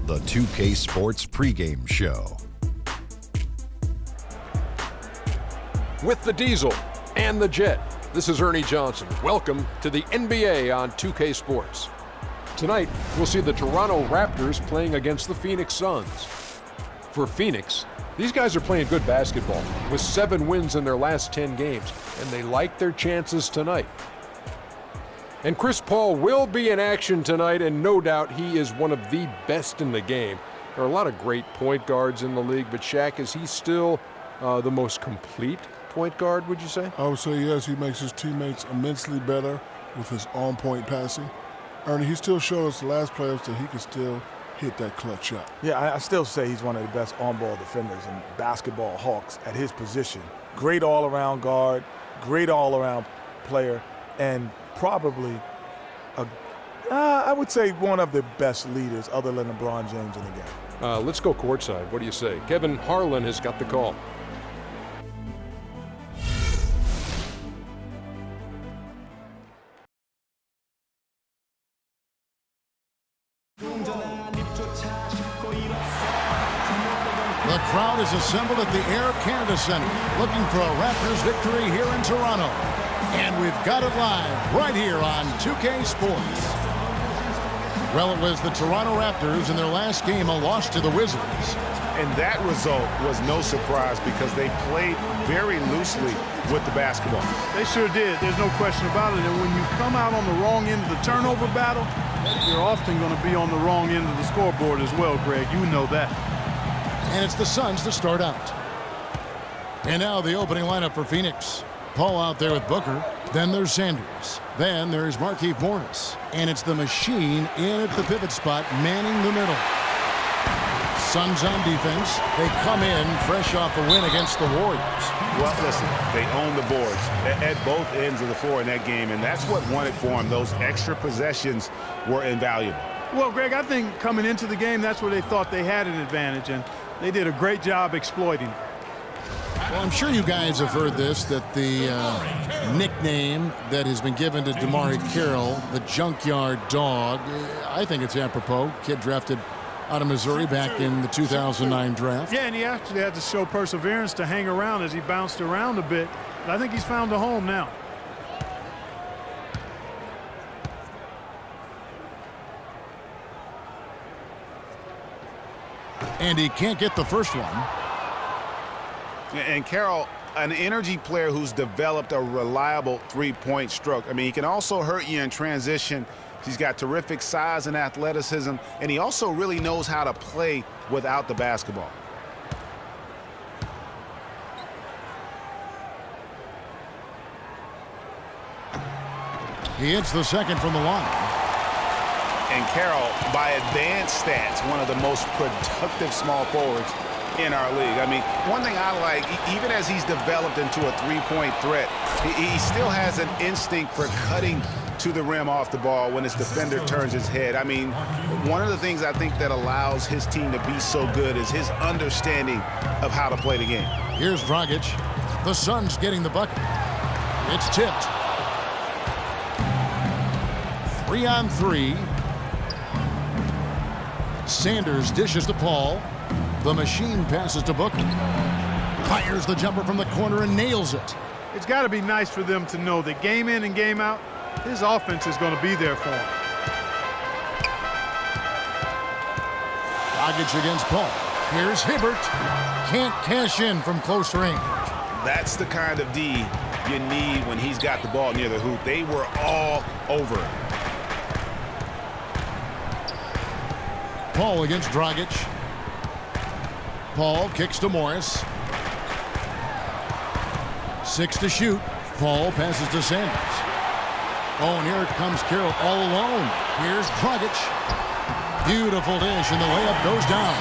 the 2K Sports pregame show. With the Diesel and the Jet, this is Ernie Johnson. Welcome to the NBA on 2K Sports. Tonight, we'll see the Toronto Raptors playing against the Phoenix Suns. For Phoenix, these guys are playing good basketball with 7 wins in their last 10 games, and they like their chances tonight. And Chris Paul will be in action tonight, and no doubt he is one of the best in the game. There are a lot of great point guards in the league, but Shaq, is he still the most complete point guard, would you say? I would say yes. He makes his teammates immensely better with his on-point passing. Ernie, he still showed us the last playoffs that he can still hit that clutch shot. Yeah, I still say he's one of the best on-ball defenders and basketball hawks at his position. Great all-around guard, great all-around player, and probably, I would say, one of the best leaders other than LeBron James in the game. Let's go courtside. What do you say? Kevin Harlan has got the call. The crowd is assembled at the Air Canada Centre, looking for a Raptors victory here in Toronto. And we've got it live right here on 2K Sports. Well, it was the Toronto Raptors in their last game, a loss to the Wizards. And that result was no surprise because they played very loosely with the basketball. They sure did. There's no question about it. And when you come out on the wrong end of the turnover battle, you're often going to be on the wrong end of the scoreboard as well, Greg. You know that. And it's the Suns to start out. And now the opening lineup for Phoenix. Paul out there with Booker. Then there's Sanders. Then there's Markieff Morris. And it's the machine in at the pivot spot, manning the middle. Suns on defense. They come in fresh off a win against the Warriors. Well, listen, they own the boards at both ends of the floor in that game, and that's what won it for them. Those extra possessions were invaluable. Well, Greg, I think coming into the game, that's where they thought they had an advantage, and they did a great job exploiting it. Well, I'm sure you guys have heard this, that the nickname that has been given to DeMarre Carroll, the Junkyard Dog, I think it's apropos. Kid drafted out of Missouri back in the 2009 draft. Yeah, and he actually had to show perseverance to hang around as he bounced around a bit. But I think he's found a home now. And he can't get the first one. And Carroll, an energy player who's developed a reliable three-point stroke. I mean, he can also hurt you in transition. He's got terrific size and athleticism, and he also really knows how to play without the basketball. He hits the second from the line. And Carroll, by advanced stats, one of the most productive small forwards in our league. I mean, one thing I like, even as he's developed into a three-point threat, he still has an instinct for cutting to the rim off the ball when his defender turns his head. I mean, one of the things I think that allows his team to be so good is his understanding of how to play the game. Here's Dragic. The Suns getting the bucket. It's tipped. 3-on-3. Sanders dishes to Paul. The machine passes to Booker. Fires the jumper from the corner and nails it. It's got to be nice for them to know that game in and game out, his offense is going to be there for him. Dragic against Paul. Here's Hibbert. Can't cash in from close range. That's the kind of D you need when he's got the ball near the hoop. They were all over it. Paul against Dragic. Paul kicks to Morris. 6 to shoot. Paul passes to Sanders. Oh, and here comes Carroll all alone. Here's Dragic. Beautiful dish, and the layup goes down.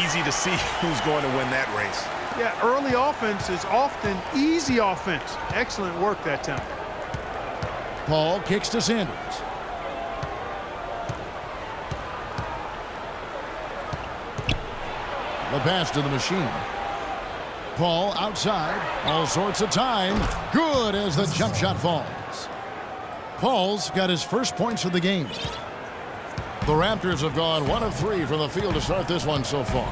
Easy to see who's going to win that race. Yeah, early offense is often easy offense. Excellent work that time. Paul kicks to Sanders. The pass to the machine. Paul outside. All sorts of time. Good as the jump shot falls. Paul's got his first points of the game. The Raptors have gone 1 of 3 from the field to start this one so far.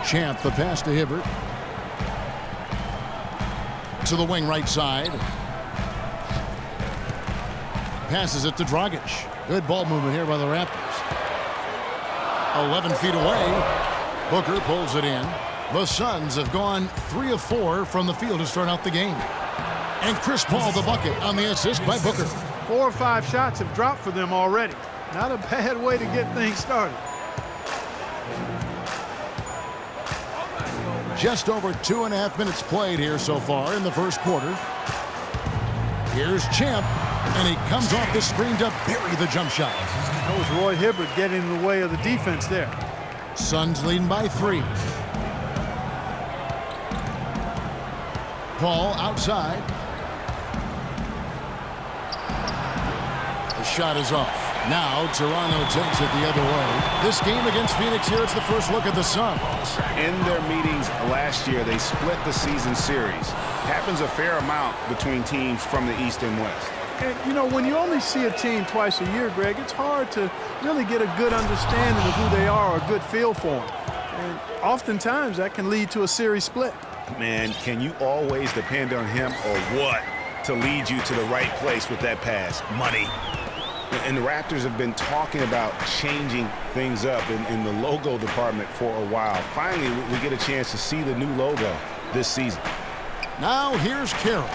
Champ, the pass to Hibbert. To the wing right side. Passes it to Dragic. Good ball movement here by the Raptors. 11 feet away. Booker pulls it in. The Suns have gone 3 of 4 from the field to start out the game. And Chris Paul the bucket on the assist by Booker. 4 or 5 shots have dropped for them already. Not a bad way to get things started. Just over 2.5 minutes played here so far in the first quarter. Here's Champ, and he comes off the screen to bury the jump shot. That was Roy Hibbert getting in the way of the defense there. Suns leading by 3. Paul outside. The shot is off. Now Toronto takes it the other way. This game against Phoenix here, it's the first look at the Suns. In their meetings last year, they split the season series. Happens a fair amount between teams from the East and West. And, you know, when you only see a team twice a year, Greg, it's hard to really get a good understanding of who they are or a good feel for them. And oftentimes that can lead to a series split. Man, can you always depend on him or what to lead you to the right place with that pass? Money. And the Raptors have been talking about changing things up in the logo department for a while. Finally, we get a chance to see the new logo this season. Now here's Carroll.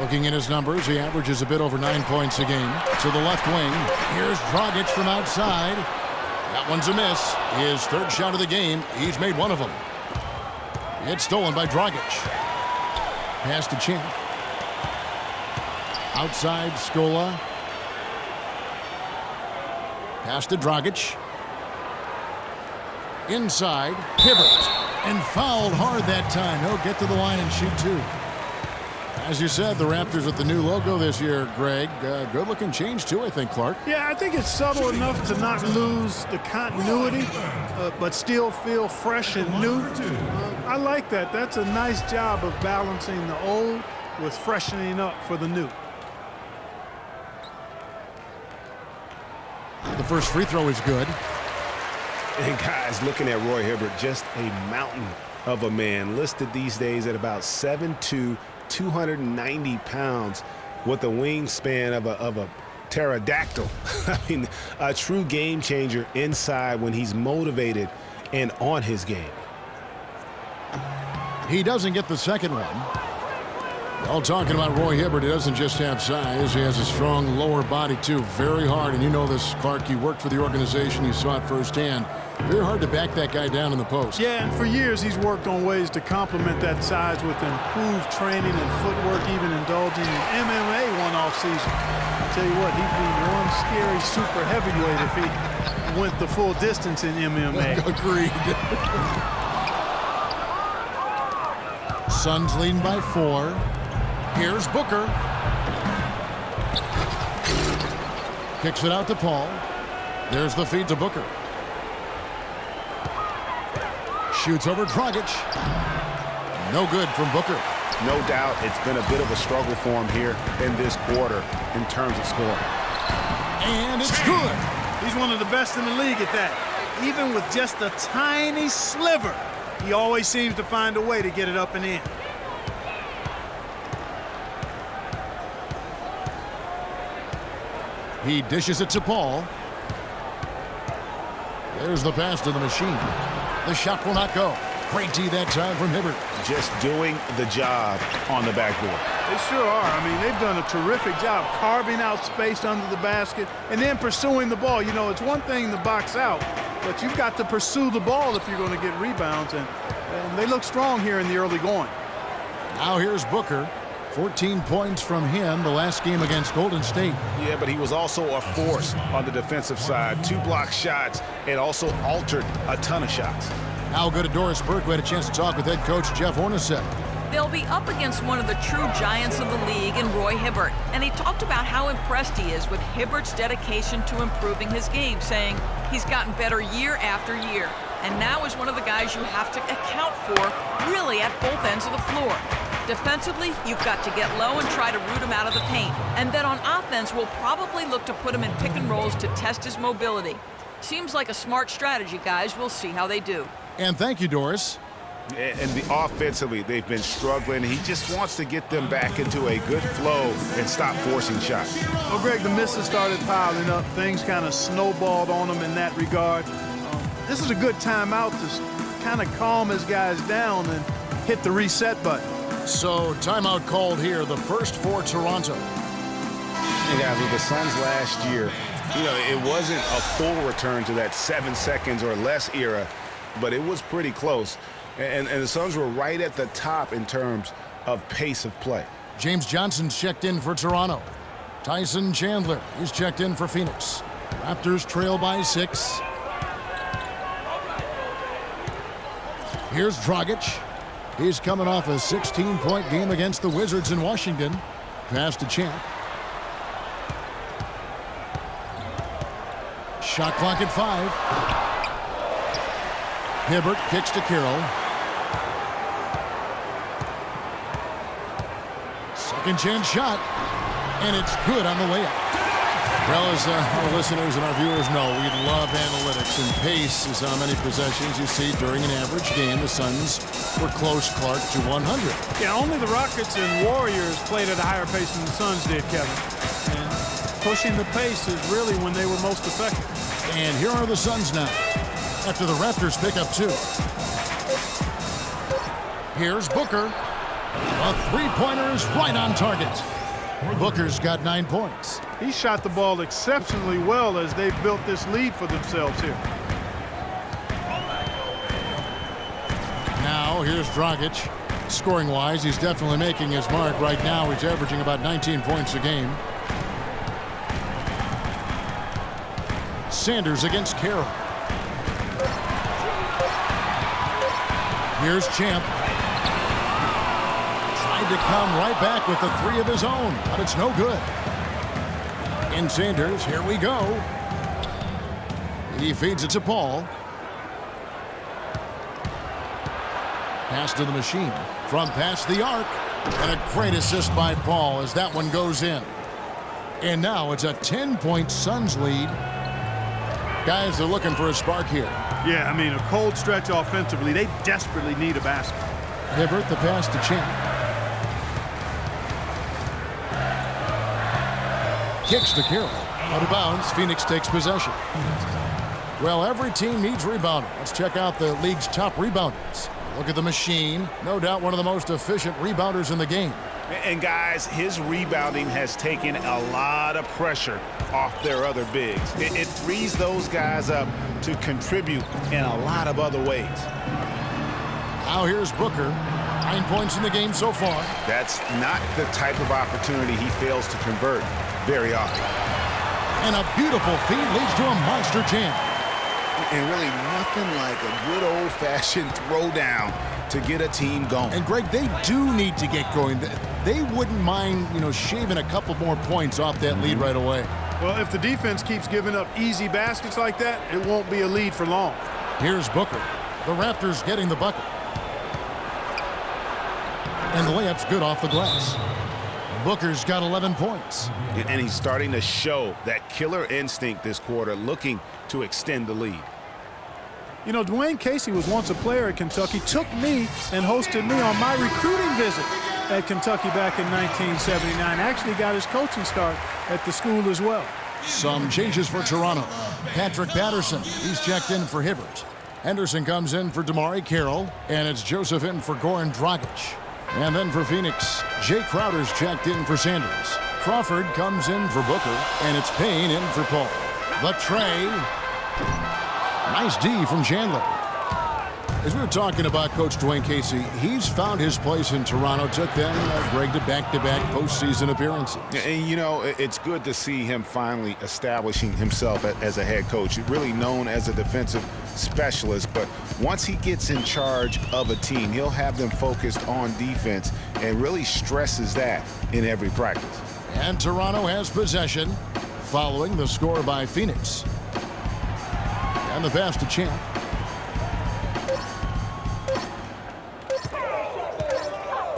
Looking at his numbers, he averages a bit over 9 points a game. To the left wing, here's Dragic from outside. That one's a miss. His third shot of the game, he's made one of them. It's stolen by Dragic. Pass to Champ. Outside, Scola. Pass to Dragic. Inside, Hibbert. And fouled hard that time. He'll get to the line and shoot 2. As you said, the Raptors with the new logo this year, Greg. Good-looking change, too, I think, Clark. Yeah, I think it's subtle enough to not lose the continuity, but still feel fresh and new. I like that. That's a nice job of balancing the old with freshening up for the new. The first free throw is good. And guys, looking at Roy Hibbert, just a mountain of a man, listed these days at about 7'2", 290 pounds, with a wingspan of a pterodactyl. I mean, a true game changer inside when he's motivated and on his game. He doesn't get the second one. All talking about Roy Hibbert, he doesn't just have size. He has a strong lower body, too. Very hard. And you know this, Clark. You worked for the organization. You saw it firsthand. Very hard to back that guy down in the post. Yeah, and for years he's worked on ways to complement that size with improved training and footwork, even indulging in MMA one off season. I'll tell you what, he'd be one scary super heavyweight if he went the full distance in MMA. Agreed. Suns leading by 4. Here's Booker. Kicks it out to Paul. There's the feed to Booker. Shoots over Dragic. No good from Booker. No doubt it's been a bit of a struggle for him here in this quarter in terms of scoring. And it's good. He's one of the best in the league at that. Even with just a tiny sliver, he always seems to find a way to get it up and in. He dishes it to Paul. There's the pass to the machine. The shot will not go. Great D that time from Hibbert. Just doing the job on the backboard. They sure are. I mean, they've done a terrific job carving out space under the basket and then pursuing the ball. You know, it's one thing to box out, but you've got to pursue the ball if you're going to get rebounds, and they look strong here in the early going. Now here's Booker. 14 points from him the last game against Golden State. Yeah, but he was also a force on the defensive side. 2 block shots and also altered a ton of shots. Now we'll go to Doris Burke. We had a chance to talk with head coach Jeff Hornacek. They'll be up against one of the true giants of the league in Roy Hibbert. And he talked about how impressed he is with Hibbert's dedication to improving his game, saying he's gotten better year after year. And now is one of the guys you have to account for, really, at both ends of the floor. Defensively, you've got to get low and try to root him out of the paint. And then on offense, we'll probably look to put him in pick and rolls to test his mobility. Seems like a smart strategy, guys. We'll see how they do. And thank you, Doris. And offensively, they've been struggling. He just wants to get them back into a good flow and stop forcing shots. Well, Greg, the misses started piling up. Things kind of snowballed on him in that regard. This is a good timeout to kind of calm his guys down and hit the reset button. So, timeout called here, the first for Toronto. And guys, with the Suns last year, it wasn't a full return to that 7 seconds or less era, but it was pretty close. And the Suns were right at the top in terms of pace of play. James Johnson's checked in for Toronto. Tyson Chandler is checked in for Phoenix. Raptors trail by 6. Here's Dragic. He's coming off a 16-point game against the Wizards in Washington. Pass to Champ. Shot clock at 5. Hibbert kicks to Carroll. Second chance shot, and it's good on the layup. Well, as our listeners and our viewers know, we love analytics, and pace is how many possessions you see during an average game. The Suns were close, Clark, to 100. Yeah, only the Rockets and Warriors played at a higher pace than the Suns did, Kevin. And pushing the pace is really when they were most effective. And here are the Suns now, after the Raptors pick up 2. Here's Booker. A three-pointer is right on target. Booker's got 9 points. He shot the ball exceptionally well as they built this lead for themselves here. Now here's Dragic. Scoring-wise, he's definitely making his mark. Right now, he's averaging about 19 points a game. Sanders against Carroll. Here's Champ. Tried to come right back with the 3 of his own, but it's no good. In Sanders, here we go. He feeds it to Paul. Pass to the machine. From past the arc. And a great assist by Paul as that one goes in. And now it's a 10-point Suns lead. Guys, they're looking for a spark here. Yeah, I mean, a cold stretch offensively. They desperately need a basket. Hibbert, the pass to Champ. Kicks to Carroll. Out of bounds, Phoenix takes possession. Well, every team needs rebounding. Let's check out the league's top rebounders. Look at the machine. No doubt one of the most efficient rebounders in the game. And guys, his rebounding has taken a lot of pressure off their other bigs. It frees those guys up to contribute in a lot of other ways. Now here's Booker. 9 points in the game so far. That's not the type of opportunity he fails to convert very often. And a beautiful feed leads to a monster jam. And really nothing like a good old-fashioned throwdown to get a team going. And Greg, they do need to get going. They wouldn't mind, shaving a couple more points off that lead right away. Well, if the defense keeps giving up easy baskets like that, it won't be a lead for long. Here's Booker. The Raptors getting the bucket. And the layup's good off the glass. Booker's got 11 points. And he's starting to show that killer instinct this quarter, looking to extend the lead. You know, Dwayne Casey was once a player at Kentucky, took me and hosted me on my recruiting visit at Kentucky back in 1979. Actually got his coaching start at the school as well. Some changes for Toronto. Patrick Patterson, he's checked in for Hibbert. Henderson comes in for DeMar Carroll, and it's Joseph in for Goran Dragic. And then for Phoenix, Jay Crowder's checked in for Sanders. Crawford comes in for Booker, and it's Payne in for Paul. The tray. Nice D from Chandler. As we were talking about Coach Dwayne Casey, he's found his place in Toronto, took them, Greg, to back-to-back postseason appearances. And, it's good to see him finally establishing himself as a head coach. Really known as a defensive specialist, but once he gets in charge of a team, he'll have them focused on defense and really stresses that in every practice. And Toronto has possession following the score by Phoenix. And the pass to Champ.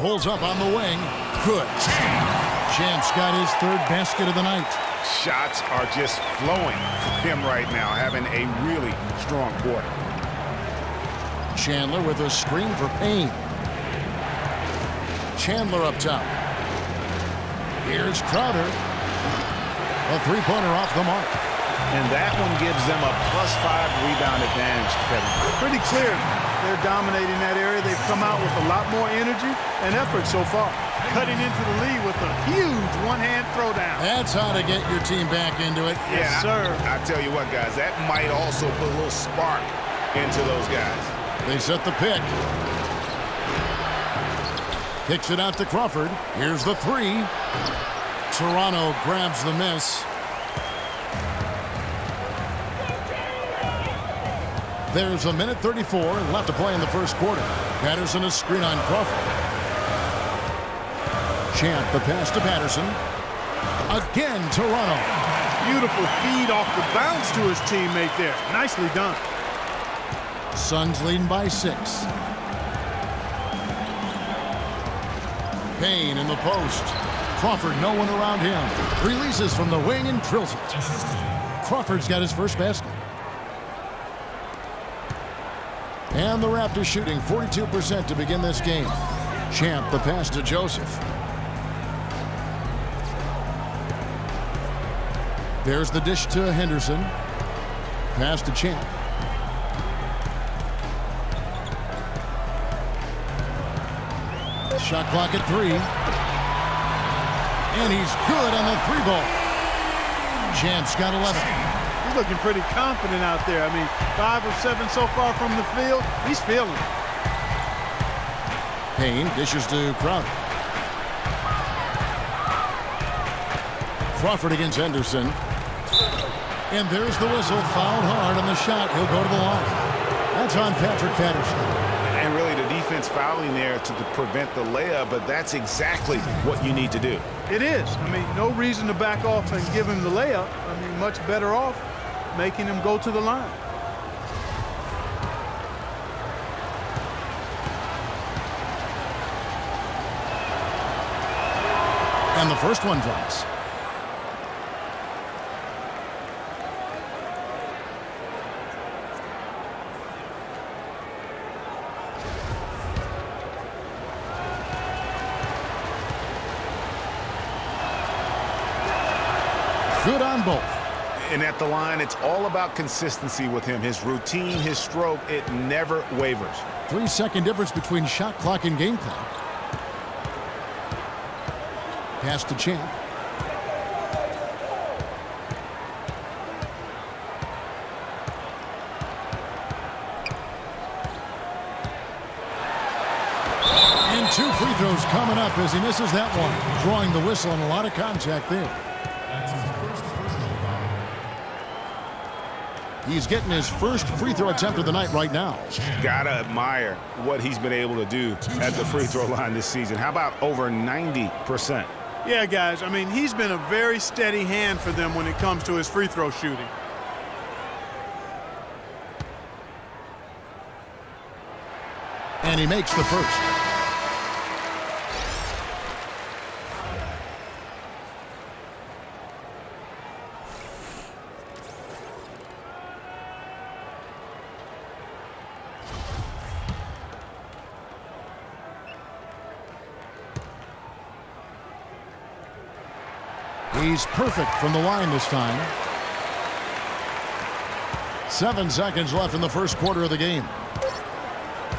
Pulls up on the wing. Good. Champ's got his third basket of the night. Shots are just flowing for him right now, having a really strong quarter. Chandler with a screen for Payne. Chandler up top. Here's Crowder. A three-pointer off the mark. And that one gives them a +5 rebound advantage, Kevin. Pretty clear. They're dominating that area. They've come out with a lot more energy and effort so far. Cutting into the lead with a huge one-hand throwdown. That's how to get your team back into it. Yes, sir. I tell you what, guys, that might also put a little spark into those guys. They set the pick. Kicks it out to Crawford. Here's the three. Toronto grabs the miss. There's a minute 34 left to play in the first quarter. Patterson a screen on Crawford. Champ the pass to Patterson. Again, Toronto. Beautiful feed off the bounce to his teammate there. Nicely done. Suns leading by 6. Payne in the post. Crawford, no one around him. Releases from the wing and drills it. Crawford's got his first basket. And the Raptors shooting 42% to begin this game. Champ the pass to Joseph. There's the dish to Henderson. Pass to Champ. Shot clock at 3. And he's good on the 3-ball. Champ's got 11. He's looking pretty confident out there. I mean, 5 of 7 so far from the field. He's feeling it. Payne dishes to Crowder. Crawford against Henderson. And there's the whistle. Fouled hard on the shot. He'll go to the line. That's on Patrick Patterson. And really the defense fouling there to prevent the layup, but that's exactly what you need to do. It is. I mean, no reason to back off and give him the layup. I mean, much better off making him go to the line. And the first one drops. Good on both. And at the line, it's all about consistency with him. His routine, his stroke, it never wavers. 3-second difference between shot clock and game clock. Pass to Champ. And 2 free throws coming up as he misses that one. Drawing the whistle and a lot of contact there. He's getting his first free throw attempt of the night right now. Gotta admire what he's been able to do at the free throw line this season. How about over 90%? Yeah, guys, I mean, he's been a very steady hand for them when it comes to his free throw shooting. And he makes the first. He's perfect from the line this time. 7 seconds left in the first quarter of the game.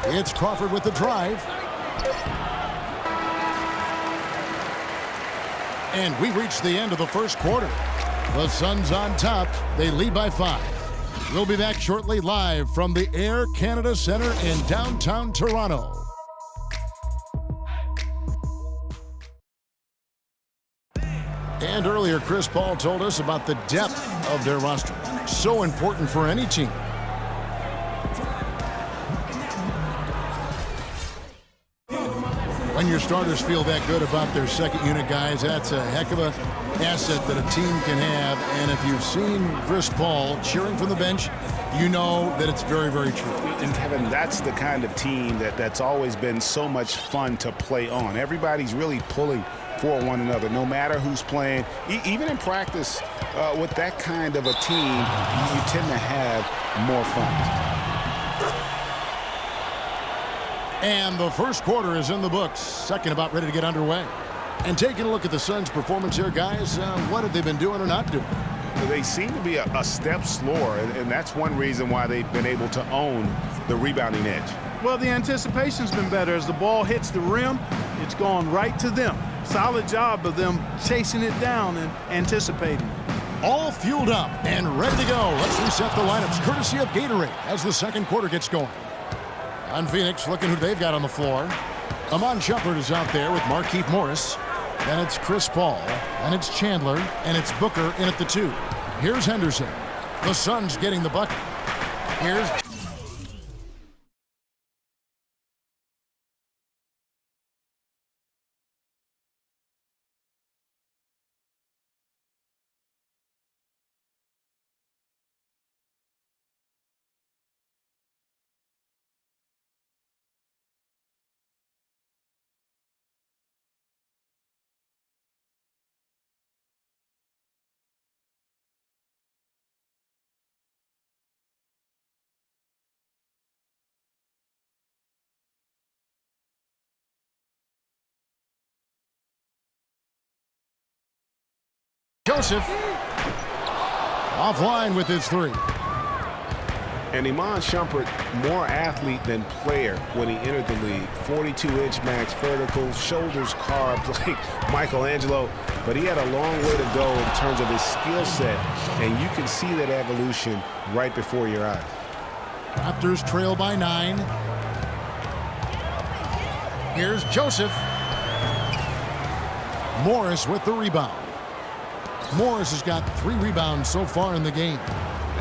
It's Crawford with the drive. And we reached the end of the first quarter. The Suns on top. They lead by 5. We'll be back shortly live from the Air Canada Centre in downtown Toronto. And earlier, Chris Paul told us about the depth of their roster. So important for any team. When your starters feel that good about their second unit guys, that's a heck of a asset that a team can have. And if you've seen Chris Paul cheering from the bench, you know that it's very, very true. And Kevin, that's the kind of team that's always been so much fun to play on. Everybody's really pulling for one another, no matter who's playing. Even in practice, with that kind of a team, you tend to have more fun. And the first quarter is in the books. Second about ready to get underway. And taking a look at the Suns' performance here, guys, what have they been doing or not doing? They seem to be a step slower, and that's one reason why they've been able to own the rebounding edge. Well, the anticipation's been better. As the ball hits the rim, it's gone right to them. Solid job of them chasing it down and anticipating. All fueled up and ready to go. Let's reset the lineups courtesy of Gatorade as the second quarter gets going. On Phoenix, looking who they've got on the floor. Amon Shumpert is out there with Markieff Morris. Then it's Chris Paul, and it's Chandler, and it's Booker in at the 2. Here's Henderson. The Suns getting the bucket. Here's Joseph. Offline with his 3. And Iman Shumpert, more athlete than player when he entered the league. 42-inch max vertical, shoulders carved like Michelangelo, but he had a long way to go in terms of his skill set, and you can see that evolution right before your eyes. Raptors trail by 9. Here's Joseph. Morris with the rebound. Morris has got 3 rebounds so far in the game.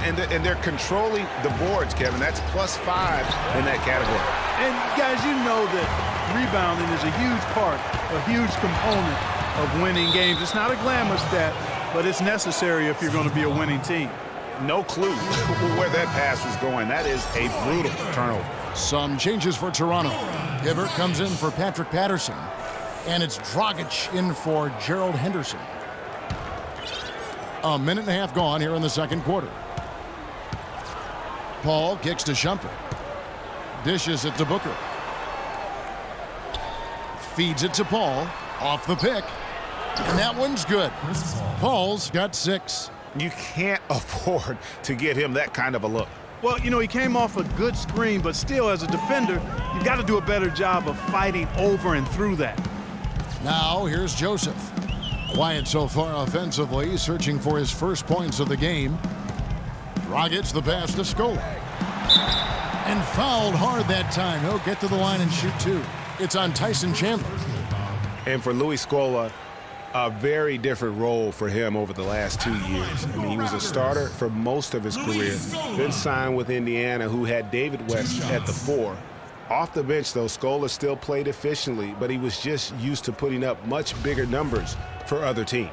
And they're controlling the boards, Kevin. That's +5 in that category. And guys, you know that rebounding is a huge part, a huge component of winning games. It's not a glamorous stat, but it's necessary if you're going to be a winning team. No clue where that pass was going. That is a brutal turnover. Some changes for Toronto. Hibbert comes in for Patrick Patterson. And it's Dragic in for Gerald Henderson. A minute and a half gone here in the second quarter. Paul kicks to Shumpert. Dishes it to Booker. Feeds it to Paul. Off the pick. And that one's good. Paul's got 6. You can't afford to get him that kind of a look. Well, you know, he came off a good screen, but still, as a defender, you've got to do a better job of fighting over and through that. Now, here's Joseph. Quiet so far offensively, searching for his first points of the game. Dragic the pass to Scola. And fouled hard that time. He'll get to the line and shoot 2. It's on Tyson Chandler. And for Louis Scola, a very different role for him over the last 2 years. I mean, he was a starter for most of his career, then signed with Indiana, who had David West at the 4. Off the bench, though, Scola still played efficiently, but he was just used to putting up much bigger numbers for other teams.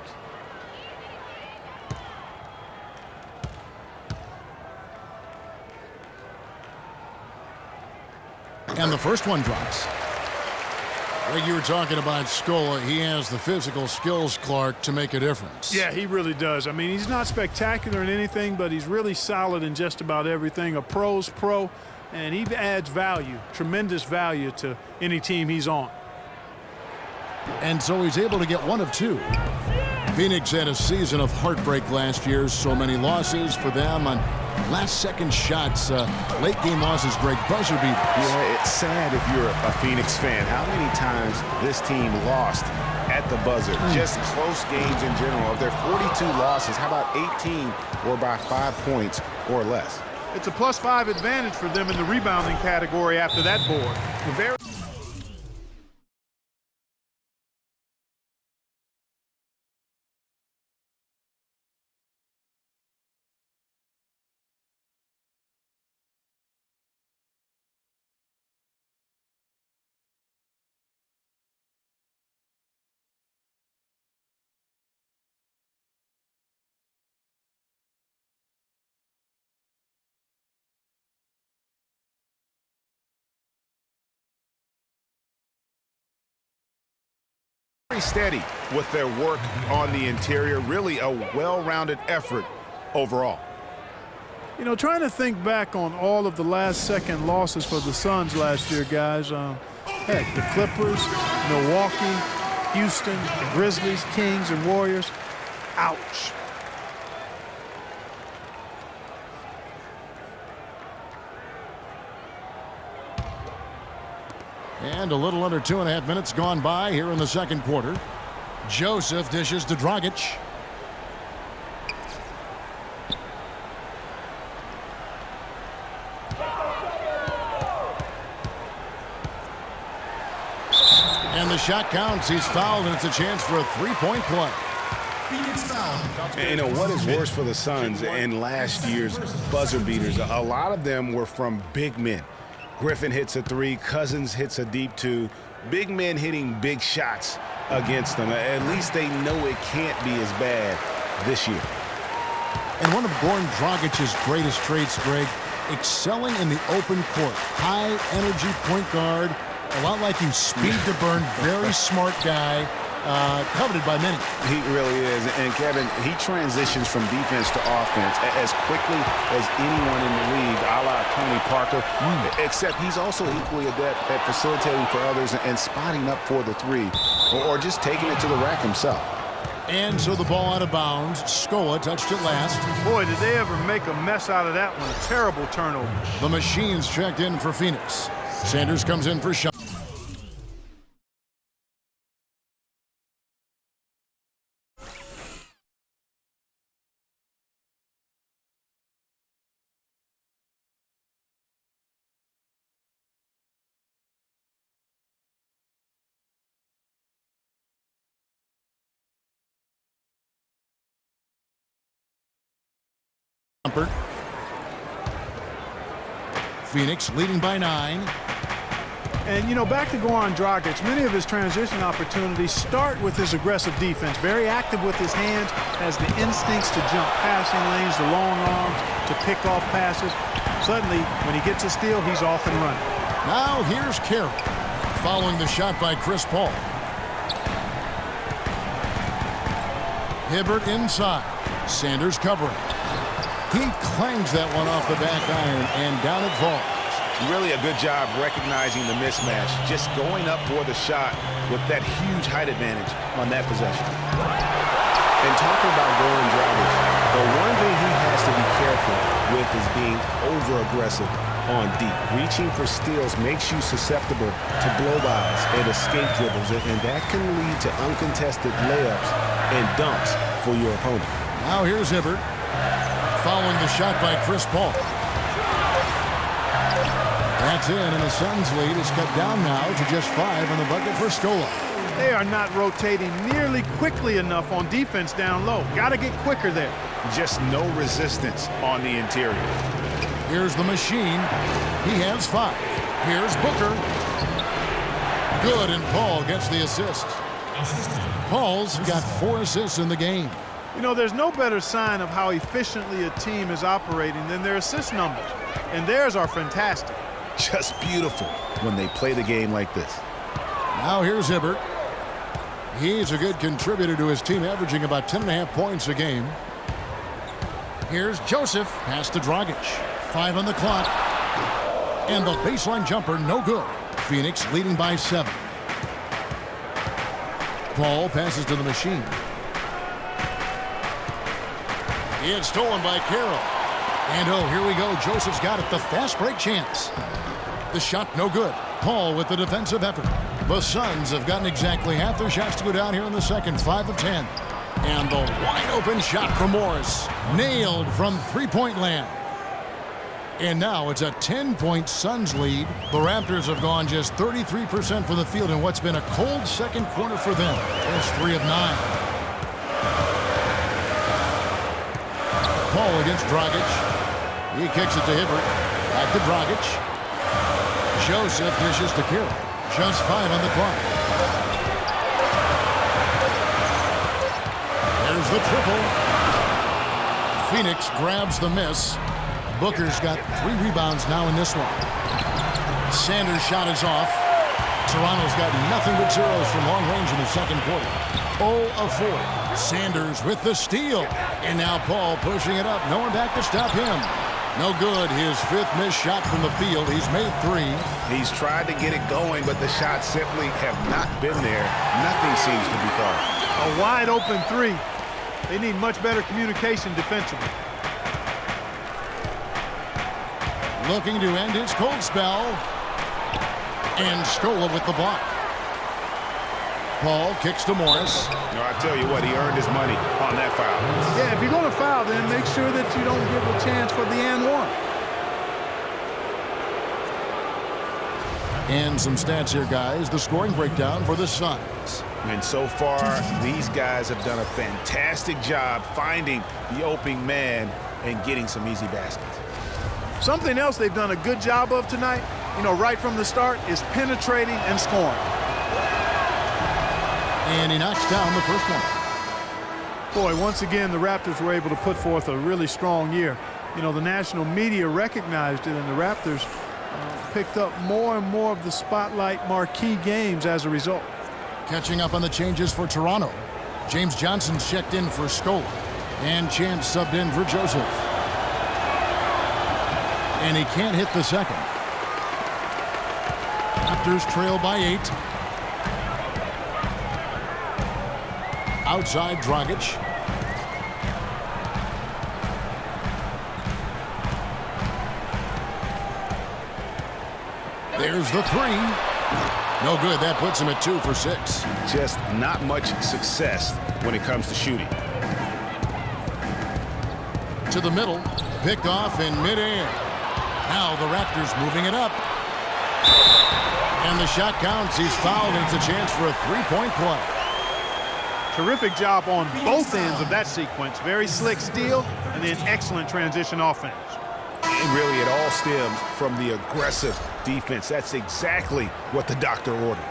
And the first one drops. Like you were talking about Scola, he has the physical skills, Clark, to make a difference. Yeah, he really does. I mean, he's not spectacular in anything, but he's really solid in just about everything. A pro's pro, and he adds value, tremendous value to any team he's on. And so he's able to get 1 of 2. Phoenix had a season of heartbreak last year. So many losses for them on last-second shots. Late-game losses, Greg, buzzer beaters. Yeah, it's sad if you're a Phoenix fan. How many times this team lost at the buzzer? Just close games in general. Of their 42 losses, how about 18 were by 5 points or less? It's a +5 advantage for them in the rebounding category after that board. Very very steady with their work on the interior. Really a well-rounded effort overall. You know, trying to think back on all of the last-second losses for the Suns last year, guys. Heck, the Clippers, Milwaukee, Houston, the Grizzlies, Kings, and Warriors. Ouch. And a little under 2.5 minutes gone by here in the second quarter. Joseph dishes to Dragic. And the shot counts. He's fouled, and it's a chance for a three-point play. And, you know, what is worse for the Suns in last year's buzzer beaters? A lot of them were from big men. Griffin hits a three, Cousins hits a deep two. Big men hitting big shots against them. At least they know it can't be as bad this year. And one of Goran Dragic's greatest traits, Greg, excelling in the open court. High-energy point guard, a lot like you, speed to burn, very smart guy, coveted by many. He really is. And, Kevin, he transitions from defense to offense as quickly as anyone in the league, a la Tony Parker, except he's also equally adept at facilitating for others and spotting up for the three or just taking it to the rack himself. And so the ball out of bounds. Scola touched it last. Boy, did they ever make a mess out of that one. A terrible turnover. The Machines checked in for Phoenix. Sanders comes in for shot. Phoenix leading by 9. And, you know, back to Goran Dragic, many of his transition opportunities start with his aggressive defense. Very active with his hands, has the instincts to jump passing lanes, the long arms, to pick off passes. Suddenly, when he gets a steal, he's off and running. Now here's Carroll, following the shot by Chris Paul. Hibbert inside. Sanders covering. He clangs that one off the back iron, and down it falls. Really a good job recognizing the mismatch, just going up for the shot with that huge height advantage on that possession. And talking about Goran Dragic, the one thing he has to be careful with is being over-aggressive on deep. Reaching for steals makes you susceptible to blow-bys and escape dribbles, and that can lead to uncontested layups and dunks for your opponent. Now here's Hibbert, following the shot by Chris Paul. That's in, and the Suns' lead is cut down now to just 5 on the bucket for Scola. They are not rotating nearly quickly enough on defense down low. Got to get quicker there. Just no resistance on the interior. Here's the Machine. He has 5. Here's Booker. Good, and Paul gets the assist. Paul's got 4 assists in the game. You know, there's no better sign of how efficiently a team is operating than their assist numbers. And theirs are fantastic. Just beautiful when they play the game like this. Now here's Hibbert. He's a good contributor to his team, averaging about 10.5 points a game. Here's Joseph. Pass to Dragic. 5 on the clock. And the baseline jumper, no good. Phoenix leading by 7. Paul passes to the Machine. It's stolen by Carroll. And oh, here we go. Joseph's got it. The fast break chance. The shot no good. Paul with the defensive effort. The Suns have gotten exactly half their shots to go down here in the second. 5 of 10. And the wide open shot from Morris. Nailed from three-point land. And now it's a 10-point Suns lead. The Raptors have gone just 33% from the field in what's been a cold second quarter for them. There's 3 of 9. Paul against Dragic. He kicks it to Hibbert. Back to Dragic. Joseph dishes to Carroll. Just 5 on the clock. There's the triple. Phoenix grabs the miss. Booker's got 3 rebounds now in this one. Sanders' shot is off. Toronto's got nothing but zeros from long range in the second quarter. 0 of 4. Sanders with the steal. And now Paul pushing it up. No one back to stop him. No good. His 5th missed shot from the field. He's made 3. He's tried to get it going, but the shots simply have not been there. Nothing seems to be falling. A wide open 3. They need much better communication defensively. Looking to end his cold spell. And Scola with the block. Paul kicks to Morris. I tell you what, he earned his money on that foul. Yeah, if you're going to foul, then make sure that you don't give a chance for the and one. And some stats here, guys. The scoring breakdown for the Suns. And so far, these guys have done a fantastic job finding the opening man and getting some easy baskets. Something else they've done a good job of tonight, right from the start, is penetrating and scoring. And he knocks down the first one. Boy, once again, the Raptors were able to put forth a really strong year. The national media recognized it, and the Raptors picked up more and more of the spotlight marquee games as a result. Catching up on the changes for Toronto. James Johnson's checked in for Scola. And Champs subbed in for Joseph. And he can't hit the second. Raptors trail by 8. Outside Dragic. There's the 3. No good. That puts him at 2 for 6. Just not much success when it comes to shooting. To the middle. Picked off in midair. Now the Raptors moving it up. And the shot counts. He's fouled, and it's a chance for a 3-point play. Terrific job on both ends of that sequence. Very slick steal and then excellent transition offense. And really, it all stems from the aggressive defense. That's exactly what the doctor ordered.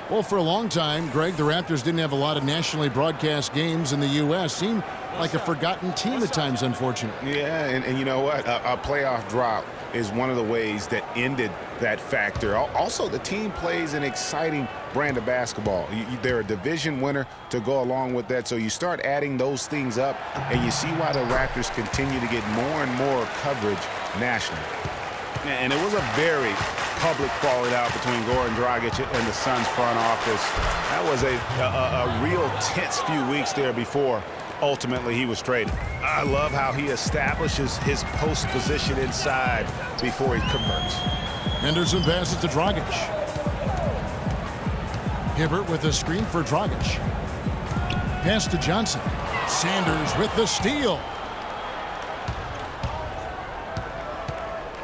Well, for a long time, Greg, the Raptors didn't have a lot of nationally broadcast games in the U.S. Seemed like a forgotten team at times, unfortunately. Yeah, and you know what? A playoff drop is one of the ways that ended that factor. Also, the team plays an exciting brand of basketball. They're a division winner to go along with that, so you start adding those things up, and you see why the Raptors continue to get more and more coverage nationally. And it was a very public falling out between Goran Dragic and the Suns front office. That was a real tense few weeks there before ultimately he was traded. I love how he establishes his post position inside before he converts. Henderson passes to Dragic. Hibbert with the screen for Dragic. Pass to Johnson. Sanders with the steal.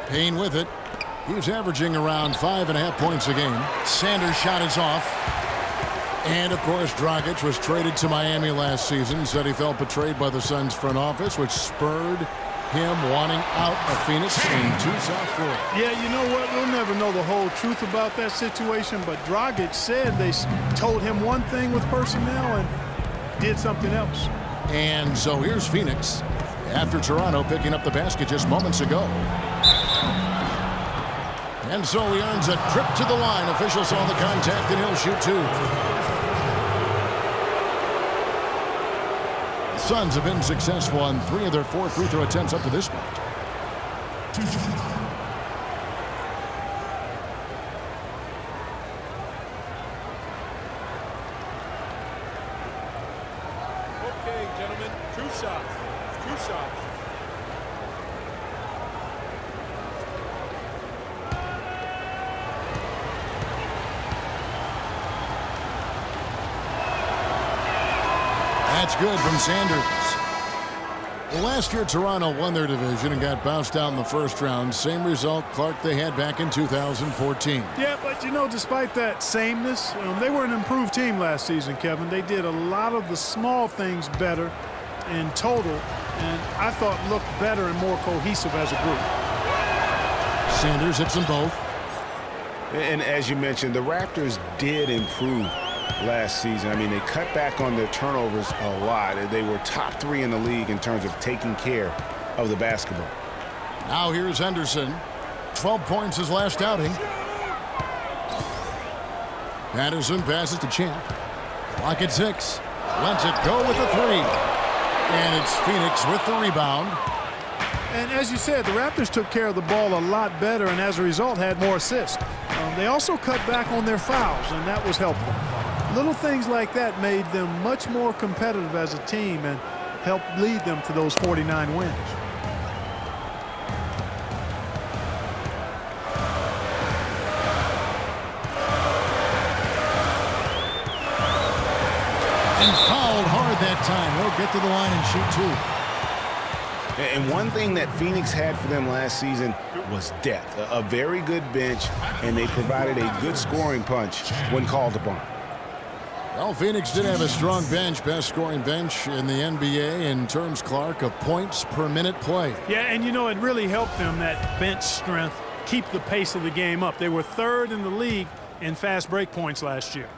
Payne with it. He's averaging around 5.5 points a game. Sanders' shot is off. And, of course, Dragic was traded to Miami last season. He said he felt betrayed by the Suns front office, which spurred him wanting out of Phoenix in 2 South Florida. Yeah, you know what? We'll never know the whole truth about that situation, but Dragic said they told him one thing with personnel and did something else. And so here's Phoenix after Toronto picking up the basket just moments ago. And so he earns a trip to the line. Officials saw the contact, and he'll shoot 2. The Suns have been successful on 3 of their 4 free throw attempts up to this point. Okay, gentlemen, 2 shots. 2 shots. That's good from Sanders. Well, last year, Toronto won their division and got bounced out in the first round. Same result, Clark, they had back in 2014. Yeah, but, despite that sameness, they were an improved team last season, Kevin. They did a lot of the small things better in total, and I thought looked better and more cohesive as a group. Sanders hits them both. And as you mentioned, the Raptors did improve last season. I mean, they cut back on their turnovers a lot. They were top 3 in the league in terms of taking care of the basketball. Now here's Henderson. 12 points his last outing. Patterson passes to Champ. Clock at 6. Lets it go with the 3. And it's Phoenix with the rebound. And as you said, the Raptors took care of the ball a lot better and as a result had more assists. They also cut back on their fouls, and that was helpful. Little things like that made them much more competitive as a team and helped lead them to those 49 wins. And fouled hard that time. He'll get to the line and shoot 2. And one thing that Phoenix had for them last season was depth. A very good bench, and they provided a good scoring punch when called upon. Well, Phoenix did have a strong bench, best scoring bench in the NBA in terms, Clark, of points per minute play. Yeah, and you know, it really helped them, that bench strength, keep the pace of the game up. They were 3rd in the league in fast break points last year.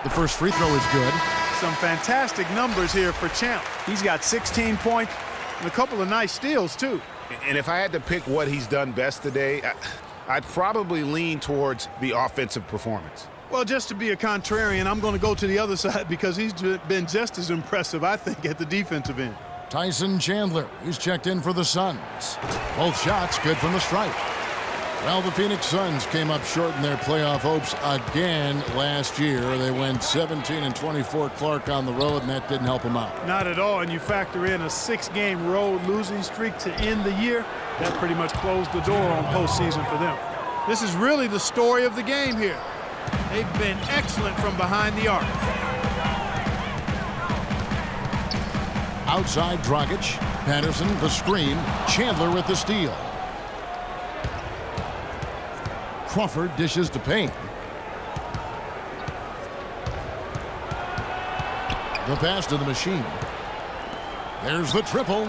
The first free throw is good. Some fantastic numbers here for Champ. He's got 16 points and a couple of nice steals, too. And if I had to pick what he's done best today, I'd probably lean towards the offensive performance. Well, just to be a contrarian, I'm going to go to the other side because he's been just as impressive, I think, at the defensive end. Tyson Chandler, he's checked in for the Suns. Both shots good from the stripe. Well, the Phoenix Suns came up short in their playoff hopes again last year. They went 17-24, Clark, on the road, and that didn't help them out. Not at all, and you factor in a 6-game road losing streak to end the year. That pretty much closed the door on postseason for them. This is really the story of the game here. They've been excellent from behind the arc. Outside Dragic, Patterson the screen, Chandler with the steal. Crawford dishes to Payne. The pass to the machine. There's the triple.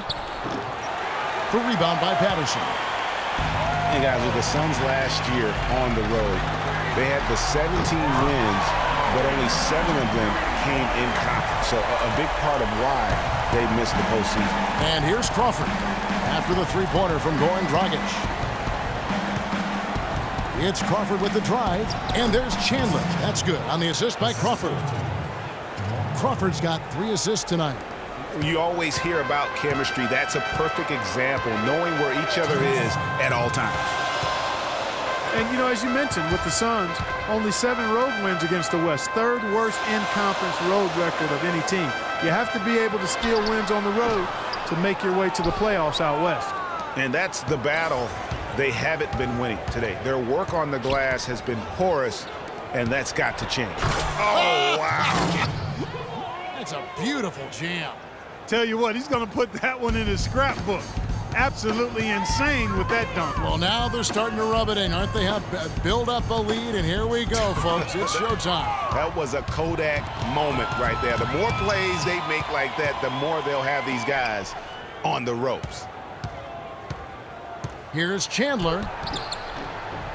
The rebound by Patterson. And guys, with the Suns last year on the road, they had the 17 wins, but only 7 of them came in conference. So a big part of why they missed the postseason. And here's Crawford after the three-pointer from Goran Dragic. It's Crawford with the drive, and there's Chandler. That's good on the assist by Crawford. Crawford's got 3 assists tonight. You always hear about chemistry. That's a perfect example, knowing where each other is at all times. And, you know, as you mentioned, with the Suns, only 7 road wins against the West. 3rd worst in-conference road record of any team. You have to be able to steal wins on the road to make your way to the playoffs out West. And that's the battle they haven't been winning today. Their work on the glass has been porous, and that's got to change. Oh, wow. That's a beautiful jam. Tell you what, he's going to put that one in his scrapbook. Absolutely insane with that dunk. Well, now they're starting to rub it in, aren't they? Have build up a lead, and here we go, folks. It's showtime. That was a Kodak moment right there. The more plays they make like that, the more they'll have these guys on the ropes. Here's Chandler.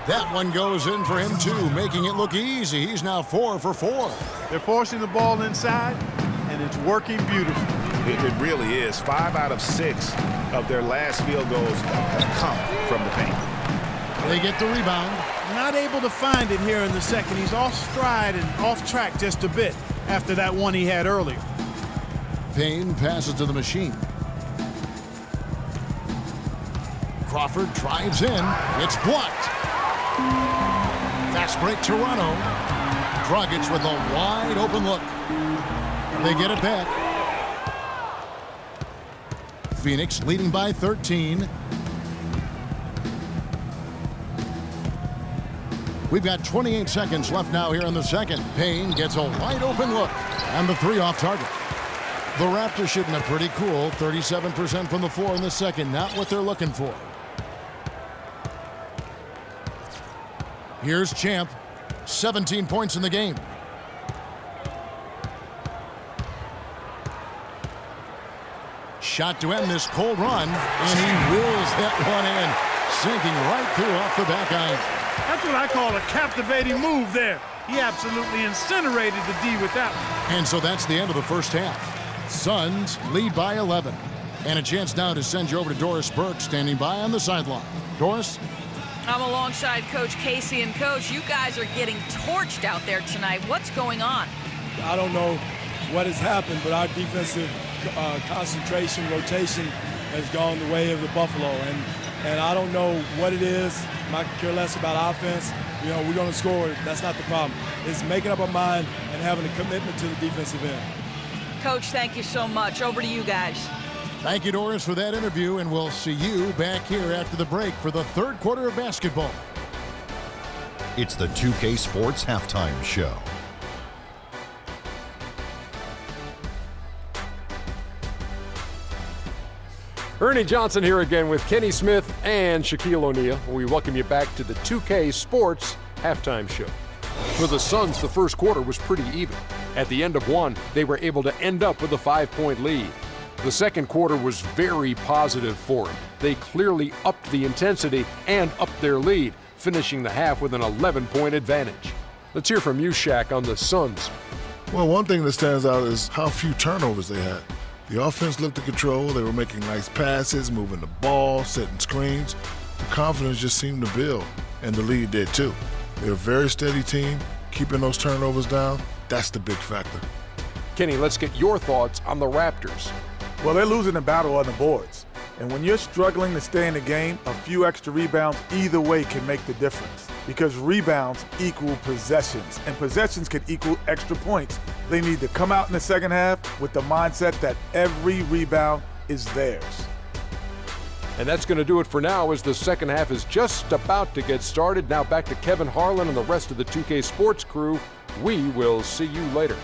That one goes in for him, too, making it look easy. He's now 4 for 4. They're forcing the ball inside, and it's working beautifully. It really is. 5 out of 6 of their last field goals have come from the paint. They get the rebound. Not able to find it here in the second. He's off stride and off track just a bit after that one he had earlier. Payne passes to the machine. Crawford drives in. It's blocked. Fast break Toronto. Dragic with a wide open look. They get it back. Phoenix leading by 13. We've got 28 seconds left now here in the second. Payne gets a wide open look. And the 3 off target. The Raptors shooting a pretty cool 37% from the floor in the second. Not what they're looking for. Here's Champ. 17 points in the game. Shot to end this cold run, and he wills that one in, sinking right through off the back iron. That's what I call a captivating move there. He absolutely incinerated the D with that one. And so that's the end of the first half. Suns lead by 11. And a chance now to send you over to Doris Burke, standing by on the sideline. Doris? I'm alongside Coach Casey. And, Coach, you guys are getting torched out there tonight. What's going on? I don't know what has happened, but our defensive concentration, rotation has gone the way of the Buffalo. And I don't know what it is. I could care less about offense. You know, we're going to score. That's not the problem. It's making up our mind and having a commitment to the defensive end. Coach, thank you so much. Over to you guys. Thank you, Doris, for that interview, and we'll see you back here after the break for the third quarter of basketball. It's the 2K Sports Halftime Show. Ernie Johnson here again with Kenny Smith and Shaquille O'Neal. We welcome you back to the 2K Sports Halftime Show. For the Suns, the first quarter was pretty even. At the end of one, they were able to end up with a 5-point lead. The second quarter was very positive for them. They clearly upped the intensity and upped their lead, finishing the half with an 11-point advantage. Let's hear from you, Shaq, on the Suns. Well, one thing that stands out is how few turnovers they had. The offense looked in control. They were making nice passes, moving the ball, setting screens. The confidence just seemed to build, and the lead did too. They're a very steady team, keeping those turnovers down. That's the big factor. Kenny, let's get your thoughts on the Raptors. Well, they're losing the battle on the boards. And when you're struggling to stay in the game, a few extra rebounds either way can make the difference. Because rebounds equal possessions, and possessions can equal extra points. They need to come out in the second half with the mindset that every rebound is theirs. And that's going to do it for now as the second half is just about to get started. Now back to Kevin Harlan and the rest of the 2K Sports crew. We will see you later.